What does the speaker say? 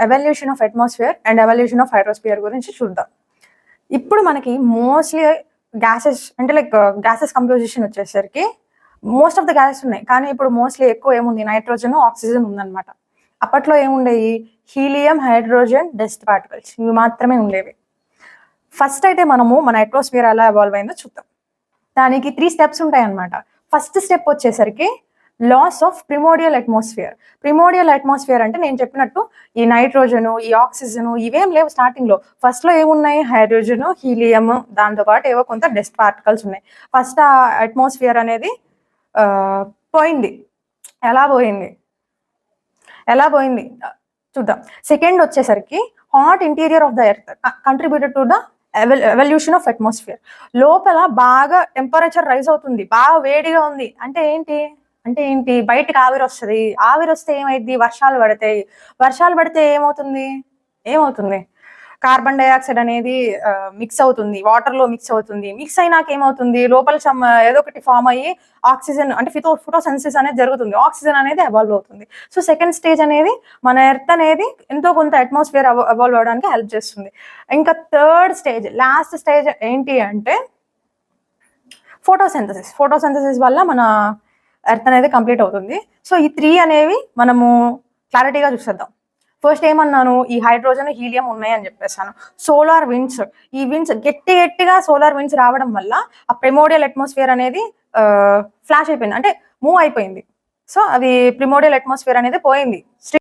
Evolution of atmosphere and evolution of hydrosphere గురించి చూద్దాం. ఇప్పుడు మనకి మోస్ట్లీ గ్యాసెస్ అంటే లైక్ గ్యాసెస్ కంపోజిషన్ వచ్చేసరికి మోస్ట్ ఆఫ్ ద గ్యాసెస్ ఉన్నాయి. కానీ ఇప్పుడు మోస్ట్లీ ఎక్కువ ఏముంది, నైట్రోజన్, ఆక్సిజన్ ఉందన్నమాట. అప్పట్లో ఏముండేవి, హీలియం, హైడ్రోజన్, డస్ట్ పార్టికల్స్, ఇవి మాత్రమే ఉండేవి. ఫస్ట్ అయితే మనము మన అట్మాస్ఫియర్ ఎలా ఎవాల్వ్ అయిందో చూద్దాం. దానికి 3 స్టెప్స్ ఉంటాయి అన్నమాట. ఫస్ట్ స్టెప్ వచ్చేసరికి loss of primordial atmosphere. Primordial atmosphere అంటే నేను చెప్పినట్టు ఈ నైట్రోజను, ఈ ఆక్సిజను ఇవేం లేవు స్టార్టింగ్ లో. ఫస్ట్ లో ఏమున్నాయి, హైడ్రోజను, హీలియం, దాంతో పాటు ఏవో కొంత డస్ట్ పార్టికల్స్ ఉన్నాయి. ఫస్ట్ ఆ అట్మాస్ఫియర్ అనేది పోయింది. ఎలా పోయింది చూద్దాం. సెకండ్ వచ్చేసరికి hot interior of the earth contributed to the evolution of atmosphere. లోపల బాగా టెంపరేచర్ రైజ్ అవుతుంది, బాగా వేడిగా ఉంది అంటే ఏంటి, బయటకు ఆవిరి వస్తుంది. ఆవిరి వస్తే ఏమైంది, వర్షాలు పడితే ఏమవుతుంది, కార్బన్ డైఆక్సైడ్ అనేది మిక్స్ అవుతుంది, వాటర్ లో మిక్స్ అవుతుంది. మిక్స్ అయినాక ఏమవుతుంది, లోపల ఏదో ఒకటి ఫామ్ అయ్యి ఆక్సిజన్ అంటే ఫోటోసిన్థసిస్ అనేది జరుగుతుంది, ఆక్సిజన్ అనేది ఎవాల్వ్ అవుతుంది. సో సెకండ్ స్టేజ్ అనేది మన ఎర్త్ అనేది ఎంతో కొంత అట్మాస్ఫియర్ ఎవాల్వ్ అవడానికి హెల్ప్ చేస్తుంది. ఇంకా థర్డ్ స్టేజ్, లాస్ట్ స్టేజ్ ఏంటి అంటే ఫోటోసింథసిస్ వల్ల మన ఎర్త్ అనేది కంప్లీట్ అవుతుంది. సో ఈ 3 అనేవి మనము క్లారిటీగా చూసేద్దాం. ఫస్ట్ ఏమన్నాను, ఈ హైడ్రోజన్, హీలియం ఉన్నాయని చెప్పేసాను. సోలార్ విండ్స్, ఈ విండ్స్ గట్టిగా సోలార్ విండ్స్ రావడం వల్ల ఆ ప్రిమోడియల్ అట్మాస్ఫియర్ అనేది ఫ్లాష్ అయిపోయింది, అంటే మూవ్ అయిపోయింది. సో అది ప్రిమోడియల్ అట్మాస్ఫియర్ అనేది పోయింది.